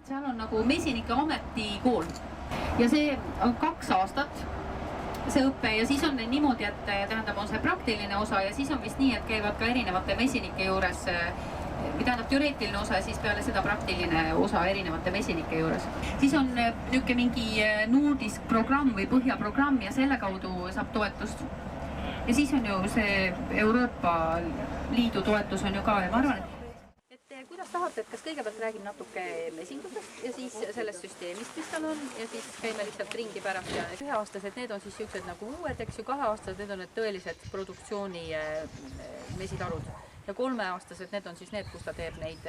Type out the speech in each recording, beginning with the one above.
Seal on nagu mesinike ametikool ja see on 2 aastat see õppe ja siis on niimoodi, et tähendab on see praktiline osa ja siis on vist nii, et käivad ka erinevate mesinike juures tähendab teoreetiline osa ja siis peale seda praktiline osa erinevate mesinike juures. Siis on niisugune mingi Nordisk programm või Põhjaprogramm ja selle kaudu saab toetust. Ja siis on ju see Euroopa Liidu toetus on ju ka ja ma arvan, et kuidas tahate, et kas kõigepealt räägin natuke mesindusest ja siis sellest süsteemist, mis tal on ja siis käime lihtsalt ringi pärast ja 1-aastased need on siis niisugused nagu uued, eks ju, 2-aastased need on need tõelised produktsiooni mesitarud. Ja 3-aastased need on siis need, kus ta teeb neid,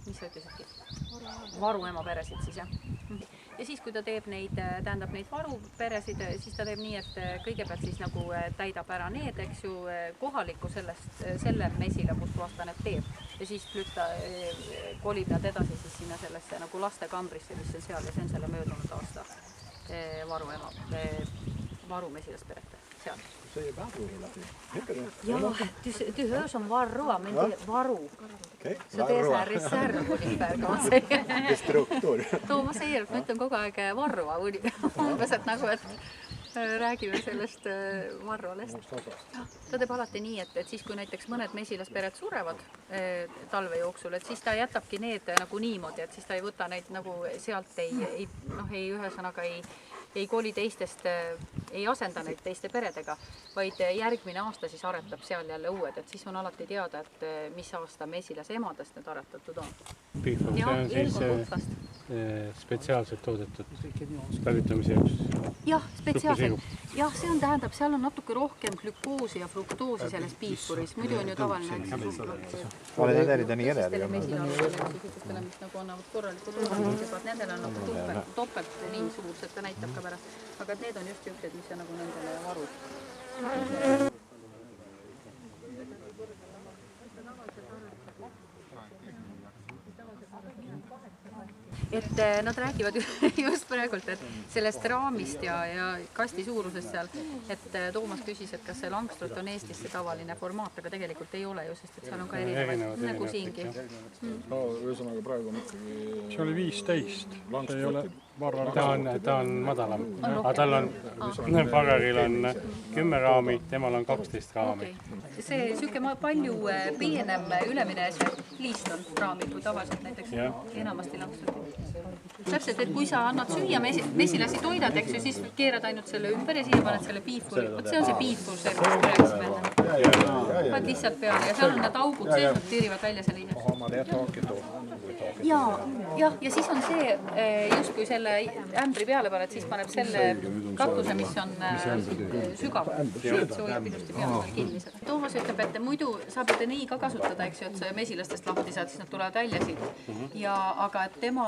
mis sa ütlesidki? Varuemaperesid siis, jah. Ja siis, kui ta teeb neid, tähendab neid varuperesid, siis ta teeb nii, et kõigepealt siis nagu täidab ära need, eks ju, kohaliku selle mesile, kus kohas ta need teeb. Ja siis kolib nad edasi siis sinna sellesse nagu lastekambrisse, mis on seal ja see on selle möödunud aasta varumesilasperete seal. Säger varu hela tiden. Ja, du hör som varroa, men det är varu. Okay. Så det är så här reserv ungefär kan man säga. Destruktor. Toomas säger, et ma ütlen kogu aeg varroa umbes, et nagu, et räägime sellest varroalest. Ta teeb alati nii, et siis kui näiteks mõned mesilaspered surevad talve jooksul, et siis ta jätabki need nagu niimoodi, et siis ta ei võta neid nagu sealt ei ühesõnaga ei koli teistest, ei asenda neid teiste peredega, vaid järgmine aasta siis aretab seal jälle uued, et siis on alati teada, et mis aasta mesilase emadest need aretatud on. Beefon, see on siis spetsiaalselt toodetud päevitamise jaoks? Jah, spetsiaalselt. Jah, see on tähendab, seal on natuke rohkem glükoosi ja fruktoosi selles piifuris. Muidu on ju tavaline Olen ederi nii ederi. Mesilarvele, mis nagu annavad korralikud toodamised, nendel on nagu topelt nii suur, et ta näitab ka pärast. Aga need on just niisugused, mis on nagu nendele varud. Et nad räägivad just praegult, et sellest raamist ja kasti suurusest seal, et Toomas küsis, et kas see langstrut on Eestis see tavaline formaat, aga tegelikult ei ole ju, sest et seal on ka erinevaid nagu siingi. No, ühesõnaga praegu on ikkagi... See oli 15. See ei ole ta on madalam. Aga tal on, Pagaril on 10 raami, temal on 12 raami. See süke palju peenem ülemine liist on raamid kui tavaliselt näiteks enamasti langstruti. Täpselt, et kui sa annad süüa mesilasi toidad, eks ju, siis keerad ainult selle ümber ja siia paned selle piifuri. Võt see on see piifur, see rääksime enne. Paned lihtsalt peale ja seal on need augud sees, nad tirivad välja selle ise. Ja siis on see, just kui selle ämbri peale paned, siis paneb selle katuse, mis on sügav. See hoiab ilusti peale kinni. Toomas ütleb, et muidu saab ju nii ka kasutada, eks ju, et see mesilastest lahti saad, siis nad tulevad välja siit. Aga et tema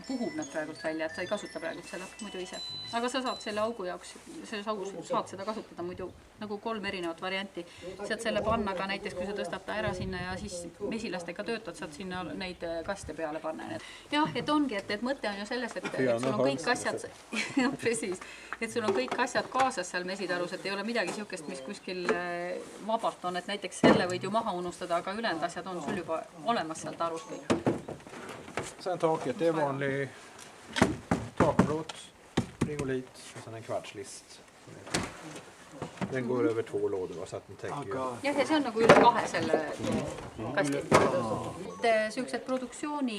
puhub nad praegult välja, et sa ei kasuta praegult selle muidu ise. Aga sa saad selle augu jaoks, selles augus saad seda kasutada muidu nagu 3 erinevat varianti. Saad selle panna ka näiteks, kui sa tõstad ta ära sinna ja siis mesilastega töötad, saad sinna neid kaste peale panna. Jah, et ongi, et mõte on ju selles, et sul on kõik asjad, et sul on kõik asjad kaasas seal mesitarus, et ei ole midagi siukest, mis kuskil vabalt on, et näiteks selle võid ju maha unustada, aga ülejäänud asjad on sul juba olemas seal tarus kõik. Sen taket, det är vanlig takrot, ringolit och sen en kvartslist. Den går över 2 lådor så att den täcker ju. Jah, ja see on nagu üle 2 selle kasti. Siuksed produktsiooni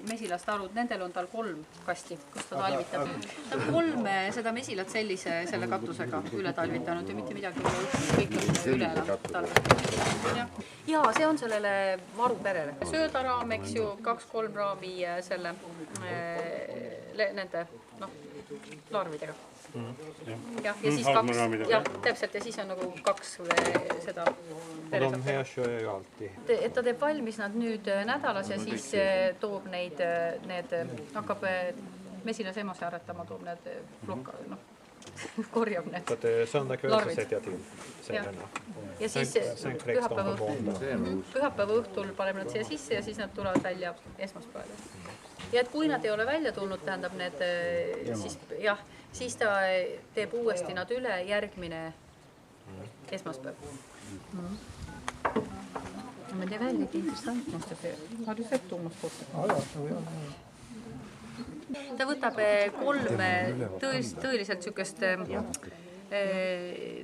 mesilastarud, nendel on tal 3 kasti, kus ta talvitab. Ta on 3 seda mesilat sellise selle katusega üle talvitanud ja mitte midagi kõik üle talvitab. Ja see on sellele varuperele. Söödaraam, eks ju, 2-3 raami selle nende larvidega. Ja siis 2, täpselt, ja siis on nagu 2 seda De här kör jag ju alltid. Et ta teeb valmis nad nüüd nädalas ja siis toob need hakkab mesilas emase aretama, toob need flokka, korjab need Så att söndag kväll så sätter jag till cellerna. Ja siis pühapäeva õhtul paneme nad siia sisse ja siis nad tulevad välja esmaspäeval. Ja et kui nad ei ole välja tulnud, tähendab need, siis ta teeb uuesti nad üle järgmine esmaspäev. Men det är väldigt intressant måste jag säga. Har du sett Thomas foto? Ta võtab kolm tõeliselt sükest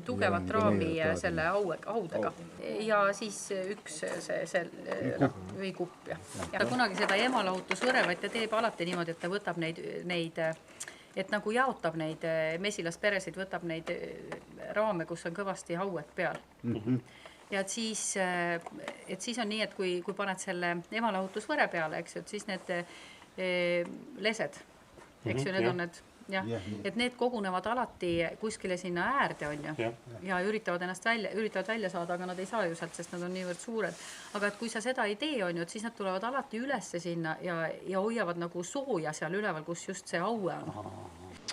tugevat raami selle haudega ja siis üks või kupp. Ja kunagi seda emalahutusvõre, vaid ta teeb alati niimoodi, et ta võtab neid et nagu jaotab neid mesilasperesid, võtab neid raame, kus on kõvasti hauet peal. Ja et siis on nii, et kui paned selle emalahutusvõre peale, eks, et siis need lesed, eks ju, need on need, jah, et need kogunevad alati kuskile sinna äärde, on ju, ja üritavad välja saada, aga nad ei saa ju sealt, sest nad on niivõrd suured. Aga et kui sa seda ei tee, on ju, et siis nad tulevad alati ülesse sinna ja hoiavad nagu sooja seal üleval, kus just see haue on.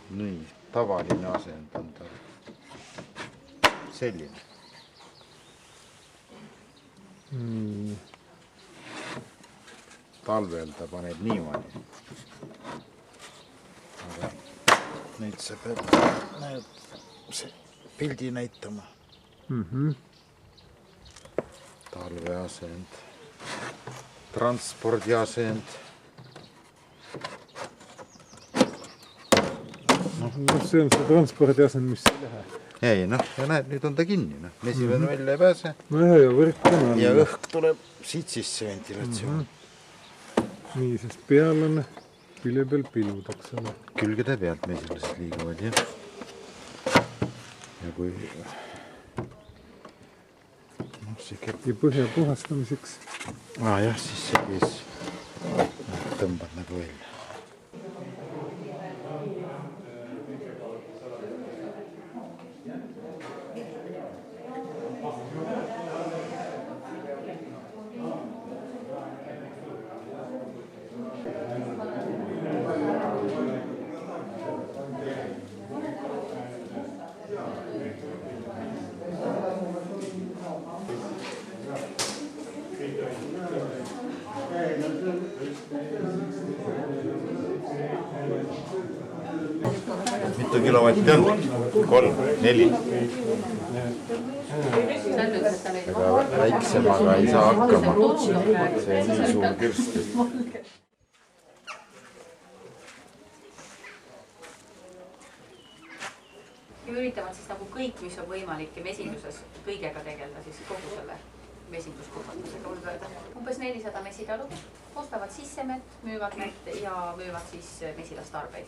Nii, tavaline asend on tal selline. Talvel ta paneb niimoodi. Aga nüüd sa pead see pildi näitama. Talve asend, transpordi asend. See on see transpordi asend, mis ei lähe. Ei, ja näed, nüüd on ta kinni. Mesilane välja ei pääse. Ja võrk on. Ja õhk tuleb siit sisse ventilatsioon. Nii, sest peal on külje peal piludaks. Külgede pealt mesilased liiguvad, jah. Ja kui... Ja põhja puhastamiseks. Jah, siis see kees tõmbad nagu välja. Mitu kilovatti on? 3, 4. Aga väiksemaga ei saa hakkama. See on nii suur kirst. Ja üritavad siis nagu kõik, mis on võimalik mesinduses kõigega tegelda, siis kogu selle mesinduskuhvatusega võib öelda. Umbes 400 mesitalu ostavad sisse mett, müüvad mett ja müüvad siis mesilastarbeid.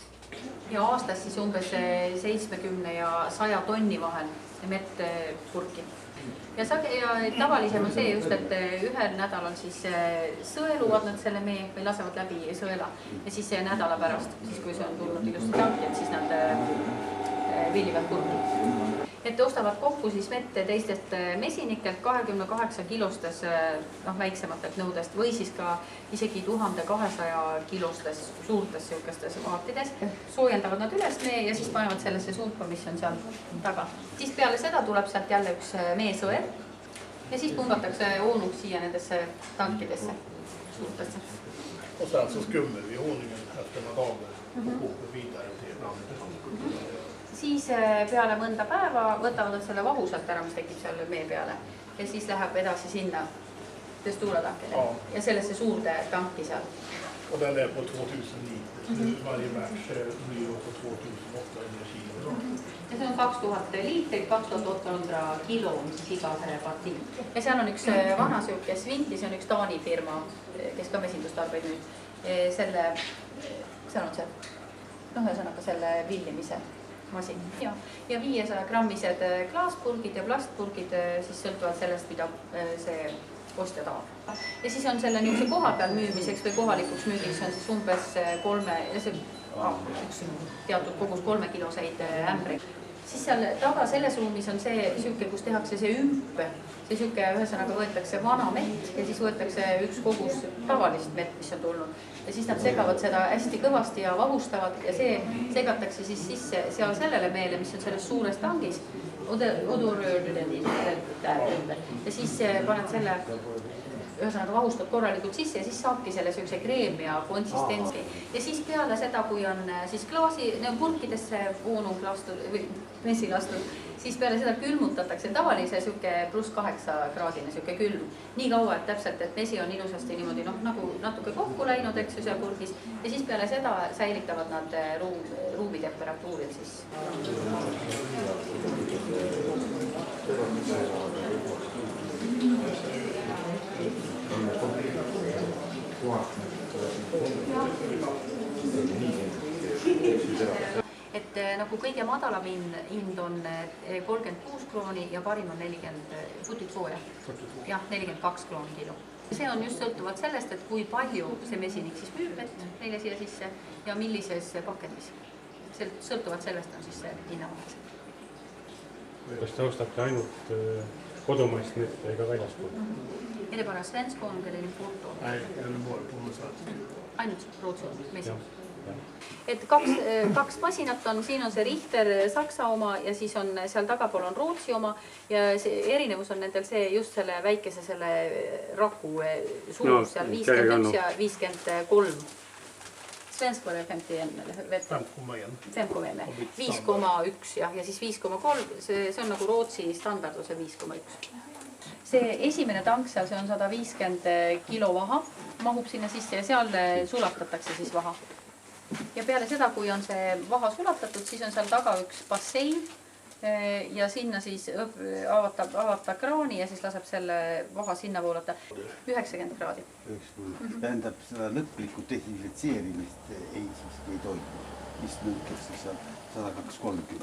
Ja aastas siis umbes 70 ja 100 tonni vahel mett purki. Ja tavalisem on see just, et ühel nädalal siis sõeluvad nad selle mee või lasevad läbi sõela ja siis nädala pärast, siis kui see on tulnud ilusti tanki, et siis nad villivad purki. Et ostavad kokku siis mette teistest mesinikelt 28 kilostes väiksematelt nõudest või siis ka isegi 1200 kilostes suurtes siukestes vaatides. Soojendavad nad üles mee ja siis panevad sellesse suupa, mis on seal taga. Siis peale seda tuleb sealt jälle üks meesõel ja siis pumbatakse oonuks siia nendesse tankidesse suurtesse. Och sen så skummer vi honungen efter några dagar och åker vidare till landet. Siis peale mõnda päeva võtavad nad selle vahu sealt ära, mis tekib seal mee peale. Ja siis läheb edasi sinna testuuratankide ja sellesse suurde tanki seal. Och den är på 2000 liter. Varje batch blir på 2800 kilo. Ja see on 2000 liitrit, 2800 kilo on siis iga selle partii. Ja seal on üks vana siuke Svinti, see on üks Taani firma, kes ka mesindustarbeid nüüd. Seal on see, ühesõnaga selle villimise masin. Ja 500 grammised klaaspurgid ja plastpurgid siis sõltuvad sellest, mida see ostja tahab. Ja siis on selle niisuguse koha peal müümiseks või kohalikuks müügiks on siis umbes üks teatud kogus 3 kiloseid ämbreid. Siis seal taga selles ruumis on see siuke, kus tehakse see ümp. See siuke ühesõnaga võetakse vana mett ja siis võetakse üks kogus tavalist mett, mis on tulnud. Ja siis nad segavad seda hästi kõvasti ja vahustavad ja see segatakse siis sisse seal sellele meele, mis on selles suures tangis. Ja siis paned selle ühesõnaga vahustad korralikult sisse ja siis saabki selle siukse kreem ja konsistentsi. Ja siis peale seda, kui on siis klaasi, purkidesse voonung lastud või mesi lastud, siis peale seda külmutatakse tavalise siuke +8 kraadine siuke külm. Nii kaua, et täpselt, et mesi on ilusasti niimoodi nagu natuke kokku läinud, eks ju, seal purgis. Ja siis peale seda säilitavad nad ruumi temperatuuril siis. Et nagu kõige madalam hind on 36 krooni ja parim on 40 futit sooja. Jah, 42 krooni kilo. See on just sõltuvalt sellest, et kui palju see mesinik siis müüb neile siia sisse ja millises pakendis. Sõltuvalt sellest on siis see hinnavahe. Kas te ostate ainult kodumaist nette ega väljaspool? Är det bara Svenskonung eller importo? Nej, eller bara på något sätt. Ainult Rootsi mesi. Et kaks masinat on, siin on see Richter Saksa oma ja siis on seal tagapool on Rootsi oma ja see erinevus on nendel see just selle väikese selle raku suurus seal 51 ja 53. Svensk var det 51 eller 5,1. 5,1 ja siis 5,3, see on nagu Rootsi standard on see 5,1. See esimene tank seal, see on 150 kilo vaha, mahub sinna sisse ja seal sulatatakse siis vaha. Ja peale seda, kui on see vaha sulatatud, siis on seal taga üks bassein ja sinna siis avata kraani ja siis laseb selle vaha sinna voolata 90 kraadi. Tähendab, seda lõplikku desinfitseerimist ei toimu. Mis nõukes siis seal 130?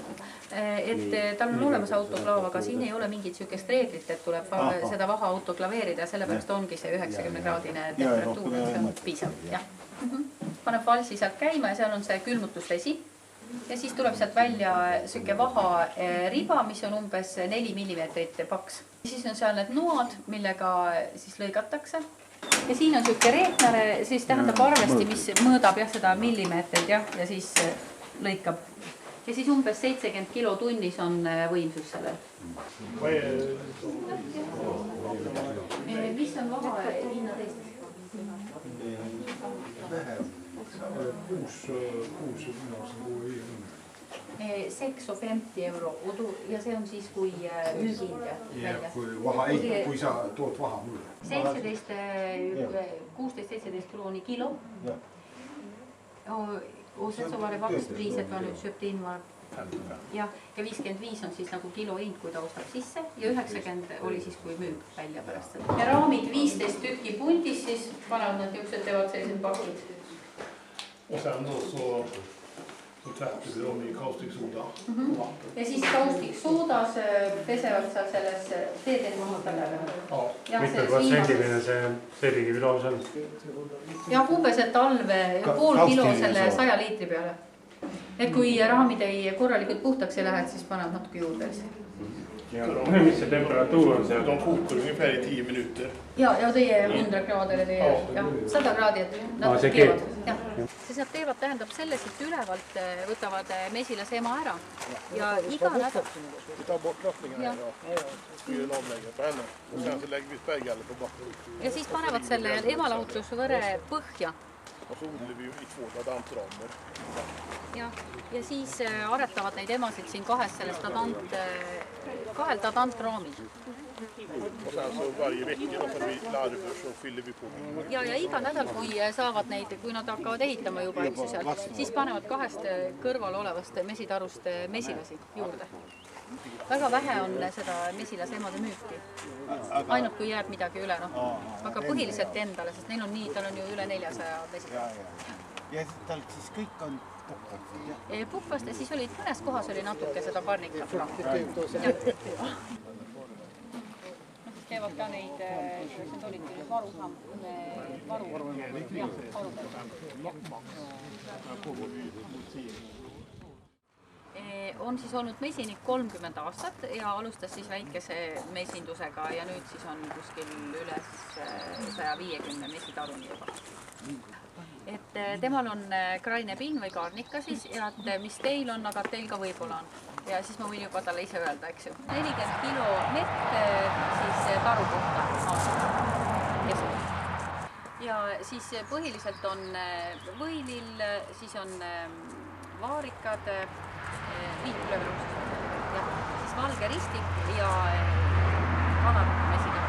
Et tal on olemas autoklaav, aga siin ei ole mingit sükest reeglit, et tuleb seda vaha autoklaveerida ja sellepärast ongi see 90 kraadine temperatuur, see on piisav. Paneb valsi sealt käima ja seal on see külmutusvesi ja siis tuleb sealt välja süke vaha riba, mis on umbes 4 mm paks. Siis on seal need noad, millega siis lõigatakse ja siin on süke reetnare, siis tähendab arvesti, mis mõõdab seda millimeetrit ja siis lõikab. Ja siis umbes 70 kilo tunnis on võimsus sellel. Mis on vaha hinna teistes? 6,50 € ja see on siis kui müügihind välja. Kui sa tood vaha mulle. 16-17 krooni kilo. Och sen så var det vaxpriset var nu köpt in var ja 55 on siis nagu kilo hind, kui ta ostab sisse ja 90 oli siis kui müüb välja pärast seda. Ja raamid 15 tükki pundis siis panevad nad niisugused teevad sellised pakid. Och sen då så tvättar vi dem i kaustiksoda. Ja siis kaustiksodas pesevad seal selles teeteen mahutajale. Mitmel protsendiline see seebikivilaus on? Ja umbes, et pool kilo selle 100 liitri peale. Et kui raamid ei korralikult puhtaks ei lähe, siis paneb natuke juurde. Mis see temperatuur on seal? De kokar ungefär i 10 minuter. Ja teie 100 kraadi eller teie 100 kraadi, et nad keevad. See nad teevad tähendab selles, et ülevalt võtavad mesilase ema ära ja iga nädal. Vi tar bort kroppningen här och styr en omläggning på henne. Och sen så lägger vi spärrgaller på backen. Ja siis panevad selle emalahutusvõre põhja. Och så odlar vi i 2 dadantramer. Ja siis aretavad neid emasid siin kahel dadantraamil. Och sen så varje vecka då får vi larver så fyller vi på. Ja iga nädal, kui saavad neid, kui nad hakkavad ehitama juba, eks ju seal, siis panevad kahest kõrval olevast mesitarust mesilasi juurde. Väga vähe on seda mesilase emade müüki. Ainult kui jääb midagi üle, aga põhiliselt endale, sest neil on nii, tal on ju üle 400 mesilasi. Ja tal siis kõik on puhkast? Puhkast ja siis olid mõnes kohas oli natuke seda karnikat. Teevad ka neid, need olid küll varu. On siis olnud mesinik 30 aastat ja alustas siis väikese mesindusega ja nüüd siis on kuskil üles 150 mesitaruni juba. Et temal on kraine piin või karnika siis ja et mis teil on, aga teil ka võib-olla on. Ja siis ma võin juba talle ise öelda, eks ju. 40 kilo mett siis taru kohta aastas. ja siis põhiliselt on võilill, siis on vaarikad, viinpülevõrustus, jah, siis valge ristik ja kanarmesiga.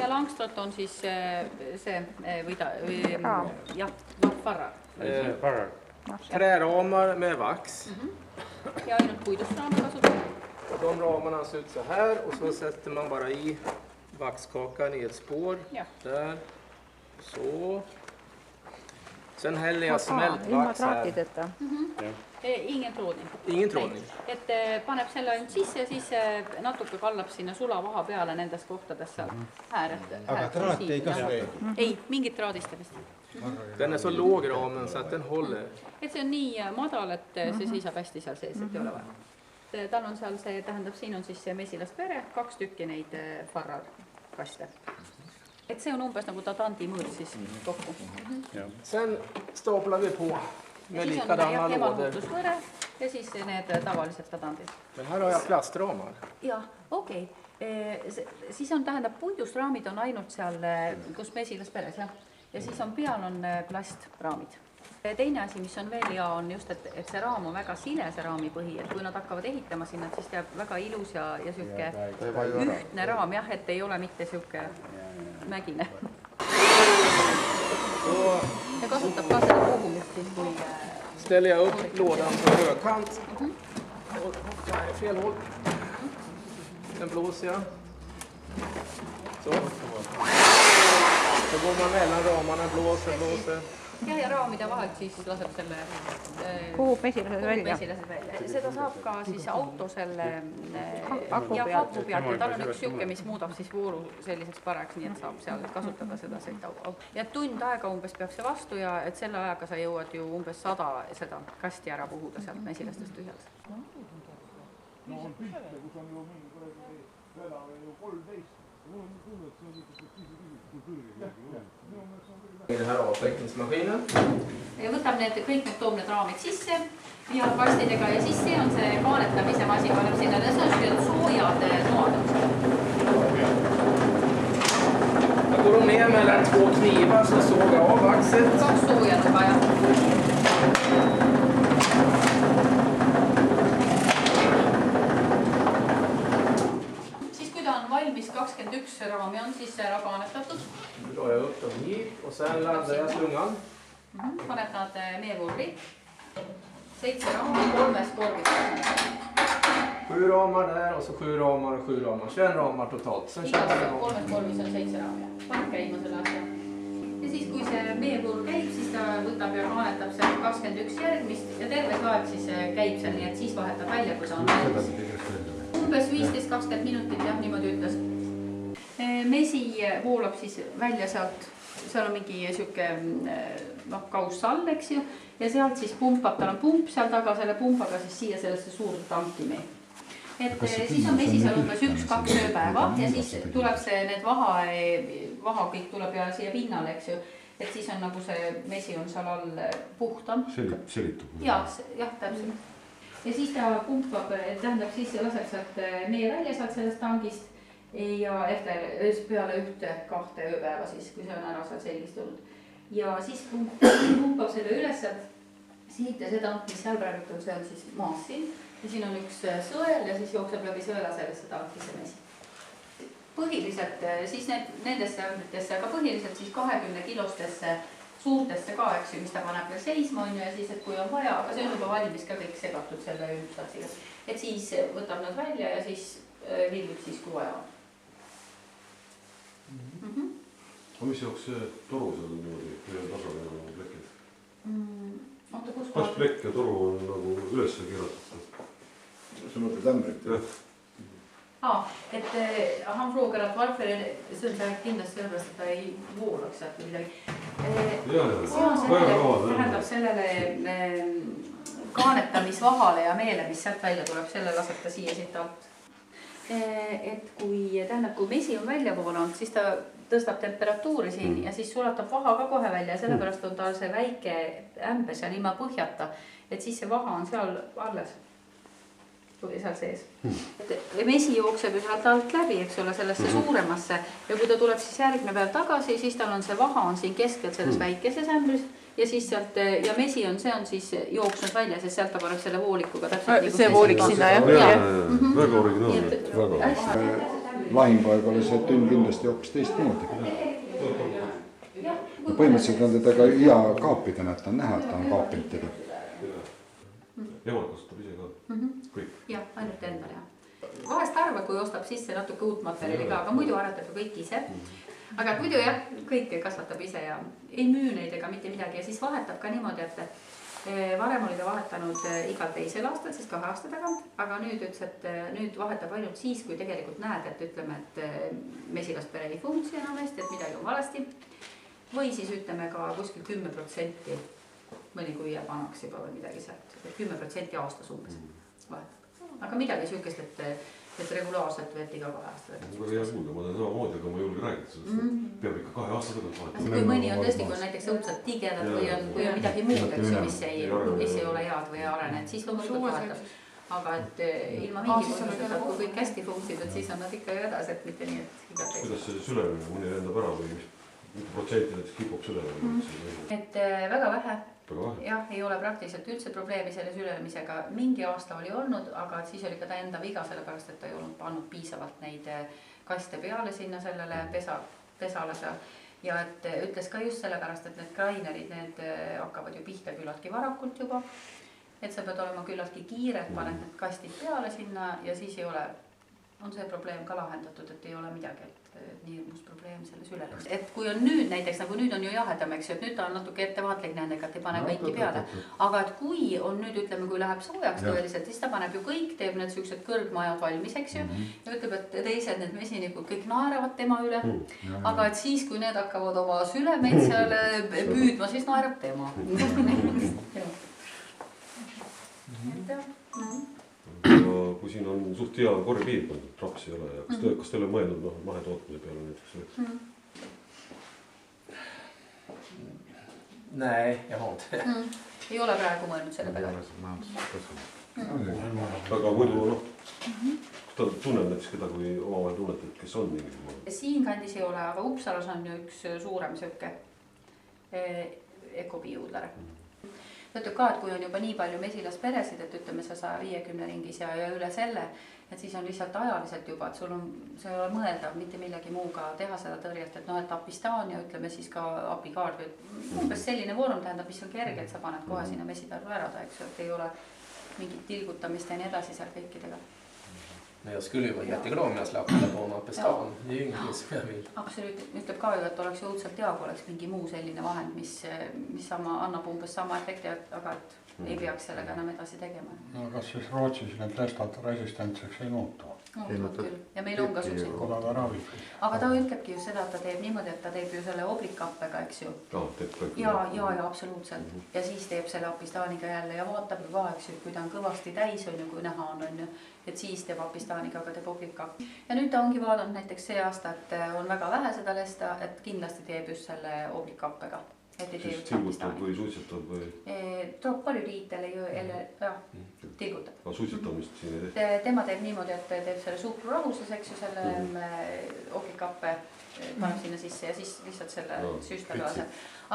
Ja langstrot on siis see jah, farrar. Träramar med vax. Ja ainult puidust raamar kasutab. Och de ramarna ser ut så här och så sätter man bara i vaxkakan i ett spår. Ja. Där. Så. Sen häller jag smältvax här. Ingen trådning. Ingen trådning. Et paneb selle ainult sisse ja siis natuke kallab sinna sulavaha peale nendes kohtades seal ääret. Aga traati ei kasutata? Ei, mingit traadistamist. Den är så låg ramen så att den håller. Et see on nii madal, et see seisab hästi seal sees, et ei ole vaja. Tal on seal see, tähendab, siin on siis see mesilaspere, 2 tükki neid farrarkaste. Et see on umbes nagu tatandi mõõt siis kokku. Sen staplar vi på med likadana lådor. Ja siis need tavalised tatandid. Men här har jag plastramar. Ja, okei. Siis on, tähendab, puidust raamid on ainult seal, kus mesilasperes, jah. Ja siis on peal on plastraamid. Teine asi, mis on veel hea, on just, et see raam on väga sile, see raami põhi, et kui nad hakkavad ehitama sinna, siis teab väga ilus ja siuke ühtne raam, jah, et ei ole mitte siuke mägine. Ja kasutab ka seda puhumist siis, kui... Ställer jag upp lådan på högkant. Fel håll. Den blåser jag. Så. Så går man mellan ramarna, blåser. Ja raamide vahelt siis laseb selle kuhub mesilased välja. Seda saab ka siis auto selle aku pealt ja tal on üks siuke, mis muudab siis vooru selliseks pareks, nii et saab seal kasutada seda auto. Ja tund aega umbes peab see vastu ja et selle ajaga sa jõuad ju umbes 100 seda kasti ära puhuda sealt mesilastest tühjalt. Den här avtäckningsmaskinen. Ja võtab kõik toob need raamid sisse ja kastidega ja siis see on see kaanetamise masin, paneb sinna soojad noad. Då går de ner mellan 2 knivar så sågar av vaxet. 2 soojanuga, ja. Siis kui ta on valmis 21 raami on, siis see ära kaanetatud. Nu drar jag upp dem hit och sen laddar jag slungan. Paneb nad meevurri. 7 raami, 3 korvis. 7 ramar där och så 7 ramar och 7 ramar. 21 ramar totalt. Sen igas 3 korvis on 7 raami. Paneb käima selle asja. Ja siis kui see meevurr käib, siis ta võtab ja kaanetab seal 21 järgmist ja terve aeg siis käib seal, nii et siis vahetab välja, kui ta on valmis. Umbes 15-20 minutit, jah, niimoodi ütles. Mesi voolab siis välja sealt, seal on mingi siuke kaussall, eks ju, ja sealt siis pumpab, tal on pump seal taga, selle pumpaga siis siia sellesse suurde tanki meil. Et siis on mesi seal umbes 1-2 ööpäeva ja siis tuleb see, need vaha kõik tuleb ja siia pinnale, eks ju, et siis on nagu see mesi on seal all puhtam. Selitub. Jah, täpselt. Ja siis ta pumpab, tähendab siis laseb sealt mee välja sealt sellest tangist ja peale 1-2 ööpäeva siis, kui see on ära seal selgist olnud. Ja siis pumpab selle üles sealt siit ja seda, mis seal praegu on, see on siis maas siin. Ja siin on üks sõel ja siis jookseb läbi sõela sellesse tankisse mesi. Põhiliselt siis nendesse ämbritesse, aga põhiliselt siis 20-kilostesse suurtesse ka, eks ju, mis ta paneb veel seisma on ja siis, et kui on vaja, aga see on juba valmis ka kõik segatud selle ümstatsiga. Et siis võtab nad välja ja siis villib siis, kui vaja on. Aga mis jaoks see toru seal niimoodi tasakaalu plekid? Kas plekk ja toru on nagu üles keeratud? Sa mõtled ämbrit, jah? Et han frågar att varför see on kindlasti sellepärast, et ta ei voolaks sealt midagi. See on tähendab sellele kaanetamisvahale ja meele, mis sealt välja tuleb, selle laseb ta siia siit alt. Et kui mesi on välja voolanud, siis ta tõstab temperatuuri siin ja siis sulatab vaha ka kohe välja ja sellepärast on tal see väike ämber seal ilma põhjata, et siis see vaha on seal alles. oli seal sees. Mesi jookseb ju sealt alt läbi, eks ole, sellesse suuremasse ja kui ta tuleb siis järgmine päev tagasi, siis tal on see vaha on siin keskelt selles väikeses ämbris ja siis sealt ja mesi on, see on siis jooksnud välja, sest sealt ta paneb selle voolikuga täpselt. See voolik sinna jah? Väga originaalne. Lahinguaeg oli see tünn kindlasti hoopis teistmoodi. Põhimõtteliselt on teda ka hea kaapidena, et on näha, et ta on kaapinud teda. Emad kasutab ise ka kõik? Jah, ainult endal jah. Vahest harva, kui ostab sisse natuke uut materjali ka, aga muidu aretab ju kõik ise. Aga muidu jah, kõike kasvatab ise ja ei müü neid ega mitte midagi ja siis vahetab ka niimoodi, et varem oli ta vahetanud igal teisel aastal, siis 2 aasta tagant, aga nüüd ütles, et nüüd vahetab ainult siis, kui tegelikult näed, et ütleme, et mesilaspere ei funktsi enam hästi, et midagi on valesti. Või siis ütleme ka kuskil 10%, mõni kui jääb vanaks juba või midagi sealt, et 10% aastas umbes vahetab. Aga midagi sihukest, et regulaarselt võeti iga 2 aasta. Väga hea kuulda, ma olen samamoodi, aga ma ei julge räägida sellest. Peab ikka 2 aasta tagant vahetama. Kui mõni on tõesti, kui on näiteks õudselt tigedad või on midagi muud, mis ei ole head või arenenud, siis loomulikult vahetab. Aga et ilma mingi põhjuseta, kui kõik hästi funktsid, et siis on nad ikka ju edasi, et mitte nii, et iga teist. Kuidas see sülemine, mõni lendab ära või mitu protsenti näiteks kipub sülemine? Et väga vähe. Jah, ei ole praktiliselt üldse probleemi selle sülemisega. Mingi aasta oli olnud, aga siis oli ka ta enda viga, sellepärast, et ta ei olnud pannud piisavalt neid kaste peale sinna sellele pesale seal. Ja et ütles ka just sellepärast, et need grainerid, need hakkavad ju pihta küllaltki varakult juba. Et sa pead olema küllaltki kiire, et paned need kastid peale sinna ja siis ei ole, on see probleem ka lahendatud, et ei ole midagi, et nii hirmus probleem selle sülemisega. Et kui on nüüd näiteks, nagu nüüd on ju jahedam, eks ju, et nüüd ta on natuke ettevaatlik nendega, et ei pane kõiki peale. Aga et kui on nüüd, ütleme, kui läheb soojaks tõeliselt, siis ta paneb ju kõik, teeb need sellised kõrgmajad valmis, eks ju. Ja ütleb, et teised need mesinikud kõik naeravad tema üle. Aga et siis, kui need hakkavad oma sülemeid seal püüdma, siis naerab tema. Kui siin on suht hea korjepiirkond, raps ei ole ja kas teil on mõeldud mahetootmise peale näiteks? Nej, jag har inte. Ei ole praegu mõelnud selle peale. Aga muidu, kas ta tunneb näiteks keda, kui omavahel tunnet, et kes on mingi? Siin kandis ei ole, aga Uppsalas on ju üks suurem söke ekobiiudlare. Ta ütleb ka, et kui on juba nii palju mesilasperesid, et ütleme see 150 ringis ja üle selle, et siis on lihtsalt ajaliselt juba, et sul on, see ei ole mõeldav mitte millegi muuga teha seda tõrjet, et et apistaan ja ütleme siis ka apikaard või umbes selline vorm tähendab, mis on kerge, et sa paned kohe sinna mesitarru ära, eks ju, et ei ole mingit tilgutamist ja nii edasi seal kõikidega. Men jag skulle ju vara jätteglad om jag slapp hålla på med apistan. Det är ju ingenting som jag vill. Absoluut. Ütleb ka ju, et oleks ju õudselt hea, kui oleks mingi muu selline vahend, mis annab umbes sama efekti, aga et ei peaks sellega enam edasi tegema. No kas siis Rootsis need lestad resistentseks ei muutu? Muutud küll. Ja meil on ka suusid kohta. Aga ta ütlebki ju seda, et ta teeb niimoodi, et ta teeb ju selle oblikkappega, eks ju. Ja absoluutselt. Ja siis teeb selle apistaaniga jälle ja vaatab ju ka, eks ju, kui ta on kõvasti täis on ju, kui näha on ju. Et siis teeb apistaaniga, aga teeb oblikkapp. Ja nüüd ta ongi vaadanud näiteks see aasta, et on väga vähe seda lesta, et kindlasti teeb just selle oblikkappega. Siis tilgutab või suitsetab või? Tuleb palju liitele ju tilgutab. Aga suitsetamist siin ei tee? Tema teeb niimoodi, et teeb selle suhkrurahuses, eks ju, selle oblikappe paneb sinna sisse ja siis lihtsalt selle süstab asja.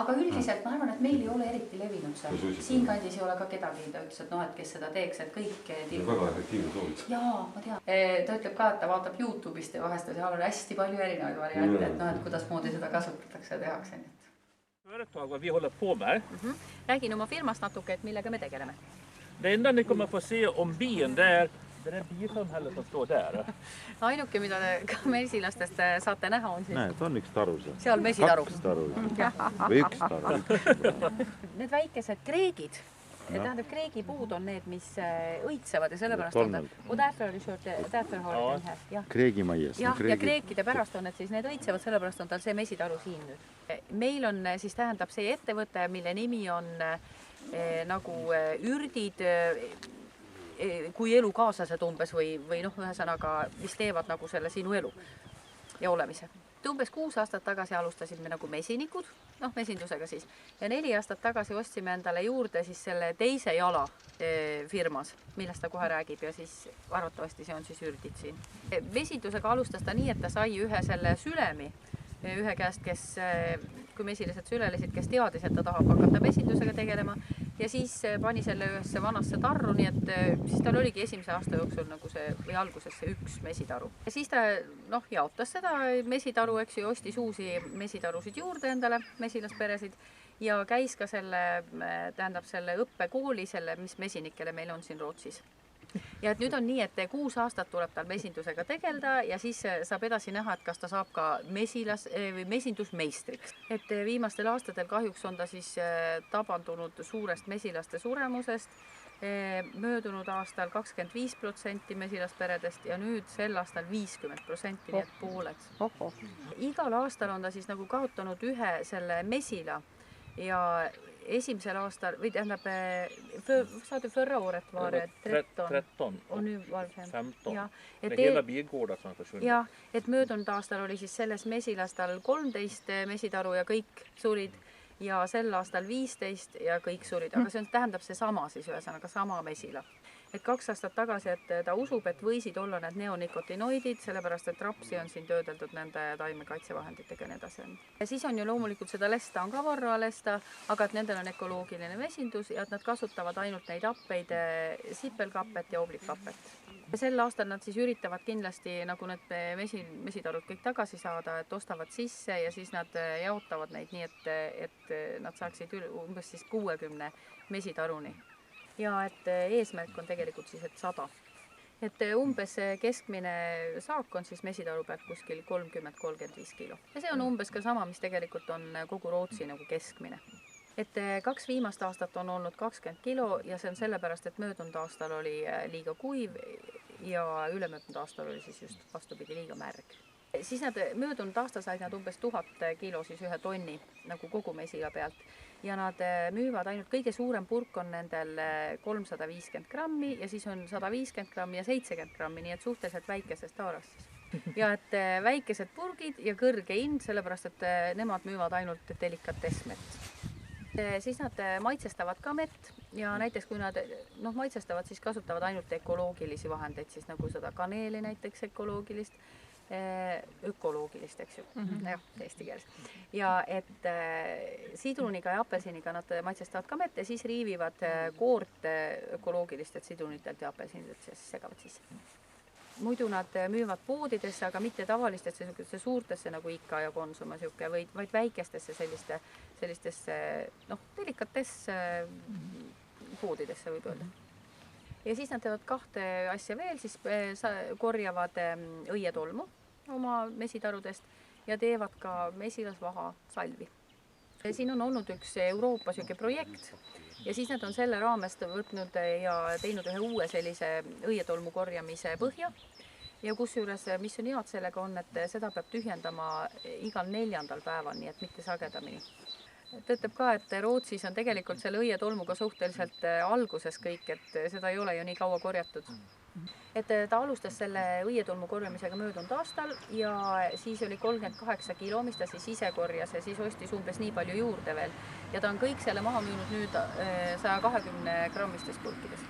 Aga üldiselt ma arvan, et meil ei ole eriti levinud seal. Siin kandis ei ole ka kedagi, ta ütles, et et kes seda teeks, et kõik tilgutab. Väga efektiivne soovitus. Jaa, ma tean. Ta ütleb ka, et ta vaatab YouTube'ist ja vahest seal on hästi palju erinevaid variante, et kuidas moodi seda kasutatakse ja tehakse. Företag vad vi håller på med. Räägin oma firmast natuke, et millega me tegeleme. Det enda ni kommer få se om bin, det är bisamhället som står där. Ainuke, mida te mesilastest saate näha on siis... Näed, on üks taru seal. Seal mesitaru. 2 taru. Või 1 taru. Need väikesed kreegid. Tähendab, kreegipuud on need, mis õitsevad ja sellepärast on ta kreegimaies. Ja kreekide pärast on, et siis need õitsevad, sellepärast on tal see mesitaru siin nüüd. Meil on siis tähendab see ettevõte, mille nimi on nagu ürdid kui elukaaslased umbes või ühesõnaga, mis teevad nagu selle sinu elu ja olemise. Umbes 6 aastat tagasi alustasime nagu mesinikud, mesindusega siis. Ja 4 aastat tagasi ostsime endale juurde siis selle teise jala firmas, millest ta kohe räägib ja siis arvatavasti see on siis Ürdit siin. Mesindusega alustas ta nii, et ta sai ühe selle sülemi, ühe käest, kes, kui mesilased sülelesid, kes teadis, et ta tahab hakata mesindusega tegelema ja siis pani selle ühesse vanasse tarru, nii et siis tal oligi esimese aasta jooksul nagu see, või alguses see üks mesitaru. Ja siis ta jaotas seda mesitaru, eks ju, ostis uusi mesitarusid juurde endale, mesilasperesid ja käis ka selle, tähendab selle õppekooli, selle, mis mesinikele meil on siin Rootsis. Ja et nüüd on nii, et 6 aastat tuleb tal mesindusega tegeleda ja siis saab edasi näha, et kas ta saab ka mesindusmeistriks. Et viimastel aastatel kahjuks on ta siis tabandunud suurest mesilaste suremusest, möödunud aastal 25% mesilasperedest ja nüüd sel aastal 50%, nii et pooled. Igal aastal on ta siis nagu kaotanud ühe selle mesila ja esimesel aastal, või tähendab, saad du förra året var det 13 och nu var det 15. Ja, det är hela bigårdar som har försvunnit. Ja, et möödunud aastal oli siis selles mesilastal 13 mesitaru ja kõik surid ja sel aastal 15 ja kõik surid, aga see tähendab see sama siis ühesõnaga sama mesila. Et 2 aastat tagasi, et ta usub, et võisid olla need neonikotinoidid, sellepärast et rapsi on siin töödeldud nende taimekaitsevahenditega ja nii edasi. Ja siis on ju loomulikult seda lesta on ka varroalesta, aga et nendel on ökoloogiline mesindus ja et nad kasutavad ainult neid appeid, sipelkappet ja oblikkapet. Ja sel aastal nad siis üritavad kindlasti nagu need mesitarud kõik tagasi saada, et ostavad sisse ja siis nad jaotavad neid nii, et nad saaksid umbes siis 60 mesitaruni. Ja et eesmärk on tegelikult siis, et 100. Et umbes keskmine saak on siis mesitaru pealt kuskil 30-35 kilo. Ja see on umbes ka sama, mis tegelikult on kogu Rootsi nagu keskmine. Et 2 viimast aastat on olnud 20 kilo ja see on sellepärast, et möödunud aastal oli liiga kuiv ja ülemöödunud aastal oli siis just vastupidi liiga märg. Siis nad möödunud aasta said nad umbes 1000 kilo siis 1 tonni nagu kogu mesila pealt ja nad müüvad ainult kõige suurem purk on nendel 350 grammi ja siis on 150 grammi ja 70 grammi, nii et suhteliselt väikesest taarast. Ja et väikesed purgid ja kõrge hind, sellepärast et nemad müüvad ainult delikatessmett. Siis nad maitsestavad ka mett ja näiteks kui nad maitsestavad, siis kasutavad ainult ökoloogilisi vahendeid, siis nagu seda kaneeli näiteks ökoloogilist, eks ju, jah, eesti keeles. Ja et sidruniga ja apelsiniga nad maitsestavad ka mett ja siis riivivad koort ökoloogilistelt sidrunitelt ja apelsinidelt ja siis segavad sisse. Muidu nad müüvad poodidesse, aga mitte tavalistesse suurtesse nagu Ikka ja Konsum, vaid väikestesse sellistesse delikatess poodidesse võib öelda. Ja siis nad teevad 2 asja veel, siis korjavad õietolmu oma mesitarudest ja teevad ka mesilasvaha salvi. Siin on olnud üks Euroopas joki projekt ja siis nad on selle raamest võtnud ja teinud ühe uue sellise õietolmu korjamise põhja ja kusjuures, mis on head sellega on, et seda peab tühjendama igal 4. päeval, nii et mitte sagedamini. Ta ütleb ka, et Rootsis on tegelikult selle õietolmuga suhteliselt alguses kõik, et seda ei ole ju nii kaua korjatud. Et ta alustas selle õietolmu korjamisega möödunud aastal ja siis oli 38 kilo, mis ta siis ise korjas ja siis ostis umbes nii palju juurde veel. Ja ta on kõik selle maha müünud nüüd 120 grammistes purkides.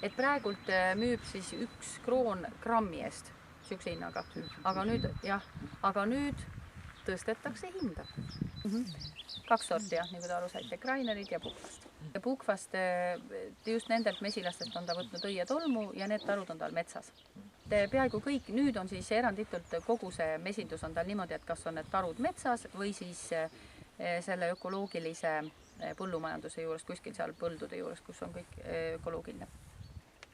Et praegult müüb siis 1 kroon grammi eest, sihukese hinnaga. Aga nüüd tõstetakse hinda. 2 sorti, nagu te aru saite, Grainerid ja Puukvast. Ja Puukvast just nendelt mesilastest on ta võtnud õietolmu ja need tarud on tal metsas. Peaaegu kõik, nüüd on siis eranditult kogu see mesindus on tal niimoodi, et kas on need tarud metsas või siis selle ökoloogilise põllumajanduse juures, kuskil seal põldude juures, kus on kõik ökoloogiline.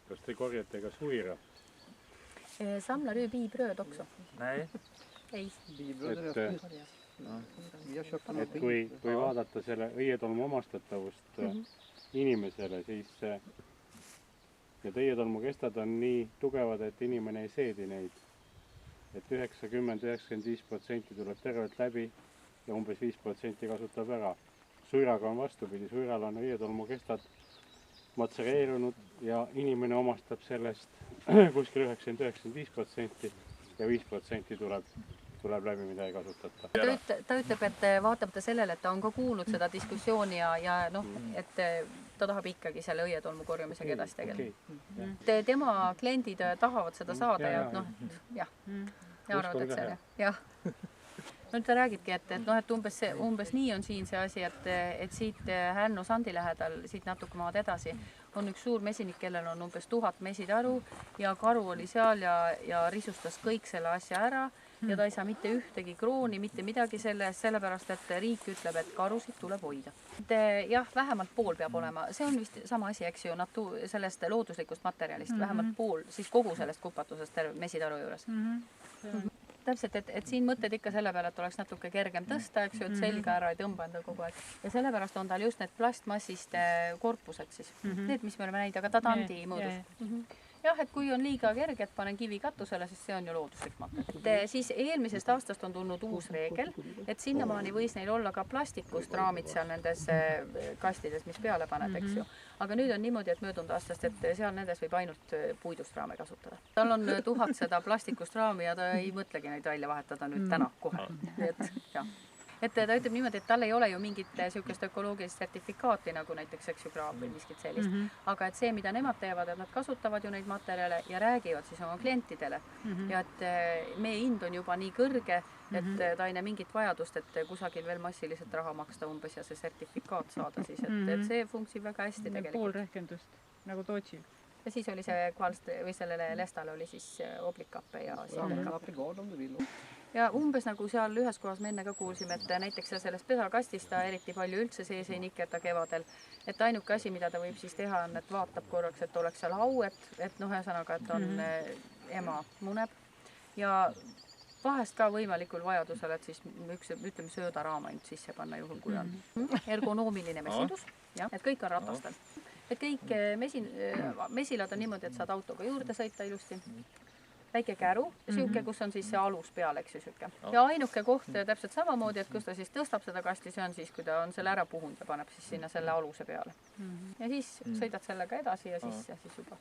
Kas te korjate ka suira? Samlar du bibröd också? Nej. Ei. Et kui vaadata selle õietolmu omastatavust inimesele, siis need õietolmu kestad on nii tugevad, et inimene ei seedi neid. Et 90-95% tuleb tervelt läbi ja umbes 5% kasutab ära. Suiraga on vastupidi, suiral on õietolmu kestad matsereerunud ja inimene omastab sellest kuskil 90-95% ja 5% tuleb tuleb läbi, mida ei kasutata. Ta ütleb, et vaatamata sellele, et ta on ka kuulnud seda diskussiooni ja noh, et ta tahab ikkagi selle õietolmu korjamisega edasi tegeleda. Tema kliendid tahavad seda saada ja noh, jah, ja arvavad, et see jah. No ta räägibki, et umbes nii on siin see asi, et siit Hännu Sandi lähedal, siit natuke maad edasi, on üks suur mesinik, kellel on umbes 1000 mesitaru ja karu oli seal ja risustas kõik selle asja ära ja ta ei saa mitte ühtegi krooni, mitte midagi sellest, sellepärast et riik ütleb, et karusid tuleb hoida. Jah, vähemalt pool peab olema, see on vist sama asi, eks ju, sellest looduslikust materjalist, vähemalt pool, siis kogu sellest kupatusest mesitaru juures. Täpselt, et siin mõtted ikka selle peale, et oleks natuke kergem tõsta, eks ju, et selga ära ei tõmba enda kogu aeg. Ja sellepärast on tal just need plastmassist korpused siis. Need, mis me oleme näinud, aga tadandi mõõdus. Jah, et kui on liiga kerge, et panen kivi katusele, siis see on ju looduslik materjal. Siis eelmisest aastast on tulnud uus reegel, et sinnamaani võis neil olla ka plastikust raamid seal nendes kastides, mis peale paned, eks ju. Aga nüüd on niimoodi, et möödunud aastast, et seal nendes võib ainult puidust raame kasutada. Tal on 1000 seda plastikust raami ja ta ei mõtlegi neid välja vahetada nüüd täna kohe. Et ta ütleb niimoodi, et tal ei ole ju mingit sihukest ökoloogilist sertifikaati nagu näiteks seksukraab või miskit sellist. Aga et see, mida nemad teevad, et nad kasutavad ju neid materjale ja räägivad siis oma klientidele. Ja et meie hind on juba nii kõrge, et ta ei näe mingit vajadust, et kusagil veel massiliselt raha maksta umbes ja see sertifikaat saada siis. Et see funksib väga hästi tegelikult. Pool rehkendust, nagu Tootsil. Ja siis oli see kvalst või sellele lestale oli siis oblikappe ja siidekappe. Ja umbes nagu seal ühes kohas me enne ka kuulsime, et näiteks sellest pesakastist ta eriti palju üldse sees ei nikerda kevadel. Et ainuke asi, mida ta võib siis teha, on, et vaatab korraks, et oleks seal au, et noh, ühesõnaga, et on ema muneb. Ja vahest ka võimalikul vajadusel, et siis ütleme söödaraam ainult sisse panna juhul, kui on ergonoomiline mesindus. Et kõik on ratastel. Et kõik mesilad on niimoodi, et saad autoga juurde sõita ilusti. Väike käru, siuke, kus on siis see alus peal, eks ju siuke. Ja ainuke koht täpselt samamoodi, et kus ta siis tõstab seda kasti, see on siis, kui ta on selle ära puhunud ja paneb siis sinna selle aluse peale. Ja siis sõidad sellega edasi ja siis juba.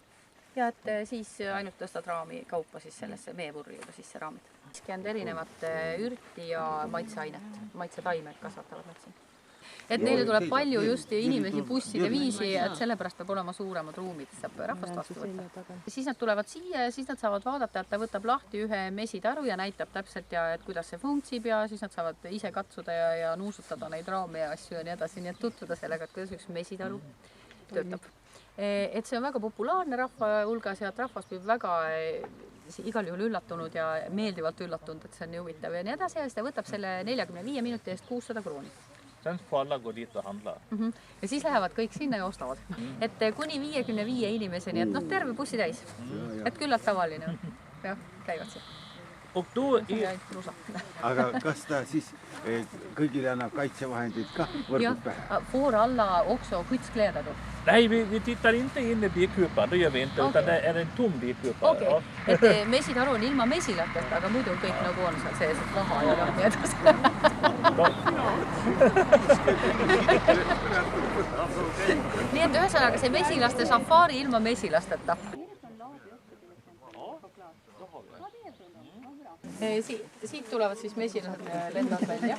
Ja et siis ainult tõstad raami kaupa siis sellesse meevurri juba sisse raamid. 50 erinevat ürti ja maitseainet, maitsetaimed kasvatavad nad siin. Et neile tuleb palju just inimesi busside viisi, et sellepärast peab olema suuremad ruumid, saab rahvast vastu võtta. Siis nad tulevad siia ja siis nad saavad vaadata, et ta võtab lahti ühe mesitaru ja näitab täpselt, et kuidas see funksib ja siis nad saavad ise katsuda ja nuusutada neid raame ja asju ja nii edasi, nii et tutvuda sellega, et kuidas üks mesitaru töötab. Et see on väga populaarne rahva hulgas ja et rahvas võib väga igal juhul üllatunud ja meeldivalt üllatunud, et see on nii huvitav ja nii edasi ja siis ta võtab selle 45 minuti eest 600 krooni. Sen får alla gå dit och handla. Ja siis lähevad kõik sinna ja ostavad. Et kuni 55 inimeseni, et noh, terve bussi täis. Et küllalt tavaline on. Ja, käivad siin. Aga kas ta siis kõigile annab kaitsevahendid ka võrgud pähe? Får alla också skyddskläder då? Nej, vi tittar inte in i bikupan, det gör vi inte, utan det är en tom bikupa. Okei, et mesitaru on ilma mesilatest, aga muidu kõik nagu on seal sees, et maha ja nii edasi. Nii et ühesõnaga see mesilaste safari ilma mesilasteta. Siit tulevad siis mesilased lendavad välja.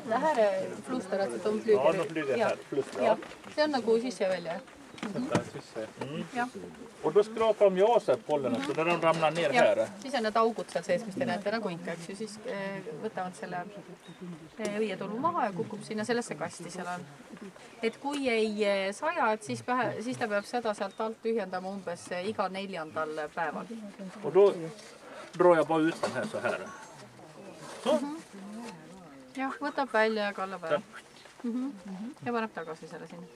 Det här är fluster, att de flyger. Ja, de flyger här. Ja, see on nagu sisse välja. Ja. Och då skrapar de av sig pollenet, så när de ramlar ner här. Siis on need augud seal sees, mis te näete nagu ikka, eks ju, siis võtavad selle õietolu maha ja kukub sinna sellesse kasti seal on. Et kui ei saja, et siis ta peab seda sealt alt tühjendama umbes iga 4. päeval. Och då drar jag bara ut den här så här. Så. Jah, võtab välja ja kallab ära. Ja paneb tagasi selle sinna.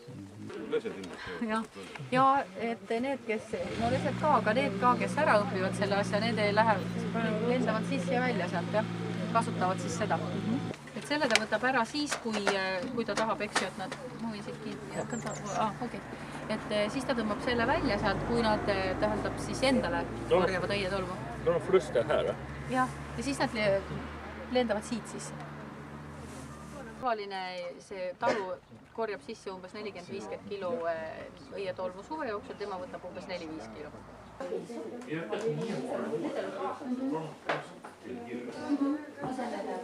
Ja et need, kes, no lihtsalt ka, aga need ka, kes ära õpivad selle asja, need ei lähe, lendavad sisse ja välja sealt, jah. Kasutavad siis seda. Et selle ta võtab ära siis, kui ta tahab, eks ju, et nad muisid kinni. Okei. Et siis ta tõmbab selle välja sealt, kui nad tähendab siis endale korjavad õietolmu. No on fluster här. Ja siis nad lendavad siit sisse. Tavaline see talu korjab sisse umbes 40-50 kilo õietolmu suve jooksul, tema võtab umbes 4-5 kilo. asendada